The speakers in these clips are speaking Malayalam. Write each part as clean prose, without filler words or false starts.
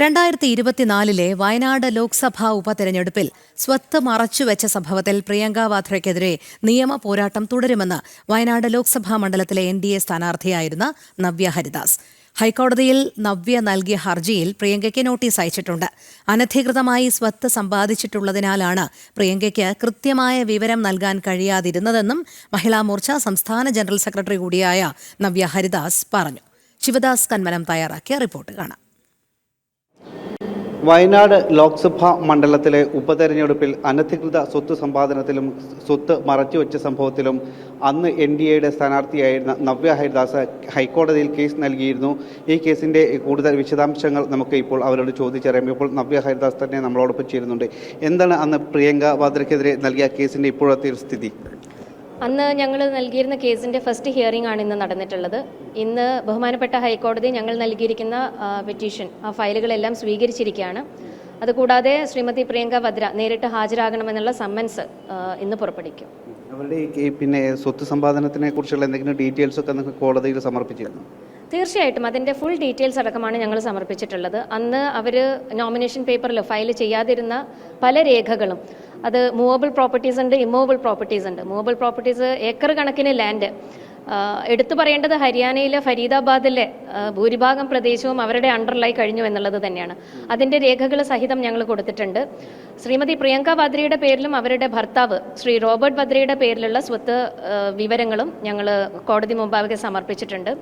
2024 വയനാട് ലോക്സഭാ ഉപതെരഞ്ഞെടുപ്പിൽ സ്വത്ത് മറച്ചുവെച്ച സംഭവത്തിൽ പ്രിയങ്ക വാദ്രയ്ക്കെതിരെ നിയമ പോരാട്ടം തുടരുമെന്ന് വയനാട് ലോക്സഭാ മണ്ഡലത്തിലെ NDA സ്ഥാനാർത്ഥിയായിരുന്ന നവ്യ ഹരിദാസ്. ഹൈക്കോടതിയിൽ നവ്യ നൽകിയ ഹർജിയിൽ പ്രിയങ്കയ്ക്ക് നോട്ടീസ് അയച്ചിട്ടുണ്ട്. അനധികൃതമായി സ്വത്ത് സമ്പാദിച്ചിട്ടുള്ളതിനാലാണ് പ്രിയങ്കയ്ക്ക് കൃത്യമായ വിവരം നൽകാൻ കഴിയാതിരുന്നതെന്നും മഹിളാ മോർച്ച സംസ്ഥാന ജനറൽ സെക്രട്ടറി കൂടിയായ നവ്യ ഹരിദാസ് പറഞ്ഞു. ശിവദാസ് കന്മനം തയ്യാറാക്കിയ റിപ്പോർട്ട് കാണാം. വയനാട് ലോക്സഭാ മണ്ഡലത്തിലെ ഉപതെരഞ്ഞെടുപ്പിൽ അനധികൃത സ്വത്ത് സമ്പാദനത്തിലും സ്വത്ത് മറച്ചുവെച്ച സംഭവത്തിലും അന്ന് NDAയുടെ സ്ഥാനാർത്ഥിയായിരുന്ന നവ്യ ഹരിദാസ് ഹൈക്കോടതിയിൽ കേസ് നൽകിയിരുന്നു. ഈ കേസിൻ്റെ കൂടുതൽ വിശദാംശങ്ങൾ നമുക്ക് ഇപ്പോൾ അവരോട് ചോദിച്ചറിയാം. ഇപ്പോൾ നവ്യ ഹരിദാസ് തന്നെ നമ്മളോടൊപ്പം ചേരുന്നുണ്ട്. എന്താണ് അന്ന് പ്രിയങ്ക വാദ്രയ്ക്കെതിരെ നൽകിയ കേസിൻ്റെ ഇപ്പോഴത്തെ സ്ഥിതി? അന്ന് ഞങ്ങൾ നൽകിയിരുന്ന കേസിൻ്റെ ഫസ്റ്റ് ഹിയറിംഗ് ആണ് ഇന്ന് നടന്നിട്ടുള്ളത്. ഇന്ന് ബഹുമാനപ്പെട്ട ഹൈക്കോടതി ഞങ്ങൾ നൽകിയിരിക്കുന്ന പെറ്റീഷൻ ആ ഫയലുകളെല്ലാം സ്വീകരിച്ചിരിക്കുകയാണ്. അതുകൂടാതെ ശ്രീമതി പ്രിയങ്ക വദ്ര നേരിട്ട് ഹാജരാകണമെന്നുള്ള സമ്മൻസ് ഇന്ന് പുറപ്പെടുവിക്കും. അവരുടെ പിന്നെ സ്വത്ത് സമ്പാദനത്തിനെ കുറിച്ചുള്ള എന്തെങ്കിലും ഡീറ്റെയിൽസ് ഒക്കെ കോടതിയിൽ സമർപ്പിച്ചിരുന്നു? തീർച്ചയായിട്ടും അതിൻ്റെ ഫുൾ ഡീറ്റെയിൽസ് അടക്കമാണ് ഞങ്ങൾ സമർപ്പിച്ചിട്ടുള്ളത്. അന്ന് അവർ നോമിനേഷൻ പേപ്പറിൽ ഫയൽ ചെയ്യാതിരുന്ന പല രേഖകളും, അത് മൂവബിൾ പ്രോപ്പർട്ടീസ് ഉണ്ട്, ഇമ്മൂവബിൾ പ്രോപ്പർട്ടീസ് ഉണ്ട്. മൂവബിൾ പ്രോപ്പർട്ടീസ് ഏക്കർ കണക്കിന് ലാൻഡ്. എടുത്തു പറയേണ്ടത് ഹരിയാനയിലെ ഫരീദാബാദിലെ ഭൂരിഭാഗം പ്രദേശവും അവരുടെ അണ്ടറിലായി കഴിഞ്ഞു എന്നുള്ളത് തന്നെയാണ്. അതിൻ്റെ രേഖകൾ സഹിതം ഞങ്ങൾ കൊടുത്തിട്ടുണ്ട്. ശ്രീമതി പ്രിയങ്ക വാദ്രയുടെ പേരിലും അവരുടെ ഭർത്താവ് ശ്രീ റോബർട്ട് വദ്രയുടെ പേരിലുള്ള സ്വത്ത് വിവരങ്ങളും ഞങ്ങൾ കോടതി മുമ്പാകെ സമർപ്പിച്ചിട്ടുണ്ട്.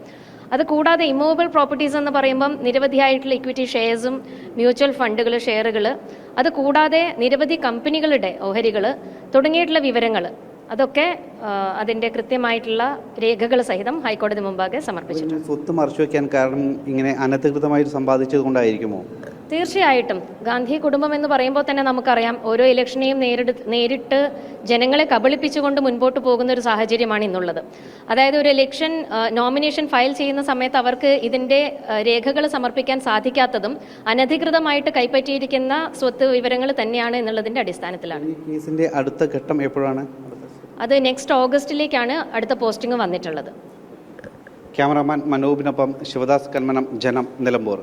അത് കൂടാതെ ഇമ്മൂവബിൾ പ്രോപ്പർട്ടീസ് എന്ന് പറയുമ്പം നിരവധിയായിട്ടുള്ള ഇക്വിറ്റി ഷെയർസും മ്യൂച്വൽ ഫണ്ടുകൾ, ഷെയറുകൾ, അത് കൂടാതെ നിരവധി കമ്പനികളുടെ ഓഹരികൾ തുടങ്ങിയിട്ടുള്ള വിവരങ്ങൾ, അതൊക്കെ അതിൻ്റെ കൃത്യമായിട്ടുള്ള രേഖകൾ സഹിതം ഹൈക്കോടതി മുമ്പാകെ സമർപ്പിച്ചിട്ടുണ്ട്. സ്വത്ത് മറച്ചുവെക്കാൻ കാരണം ഇങ്ങനെ അനധികൃതമായി സമ്പാദിച്ചത് കൊണ്ടായിരിക്കുമോ? തീർച്ചയായിട്ടും. ഗാന്ധി കുടുംബം എന്ന് പറയുമ്പോൾ തന്നെ നമുക്കറിയാം, ഓരോ ഇലക്ഷനെയും നേരിട്ട് ജനങ്ങളെ കബളിപ്പിച്ചുകൊണ്ട് മുൻപോട്ട് പോകുന്ന ഒരു സാഹചര്യമാണ് ഇന്നുള്ളത്. അതായത് ഒരു ഇലക്ഷൻ നോമിനേഷൻ ഫയൽ ചെയ്യുന്ന സമയത്ത് അവർക്ക് ഇതിൻ്റെ രേഖകൾ സമർപ്പിക്കാൻ സാധിക്കാത്തതും അനധികൃതമായിട്ട് കൈപ്പറ്റിയിരിക്കുന്ന സ്വത്ത് വിവരങ്ങൾ തന്നെയാണ് എന്നുള്ളതിൻ്റെ അടിസ്ഥാനത്തിലാണ്. ഈ കേസിന്റെ അടുത്ത ഘട്ടം എപ്പോഴാണ്? അത് നെക്സ്റ്റ് ഓഗസ്റ്റിലേക്കാണ് അടുത്ത പോസ്റ്റിംഗ് വന്നിട്ടുള്ളത്. ക്യാമറാമാൻ മനോബിനൊപ്പം ശിവദാസ് കന്മനം, ജനം, നിലമ്പൂർ.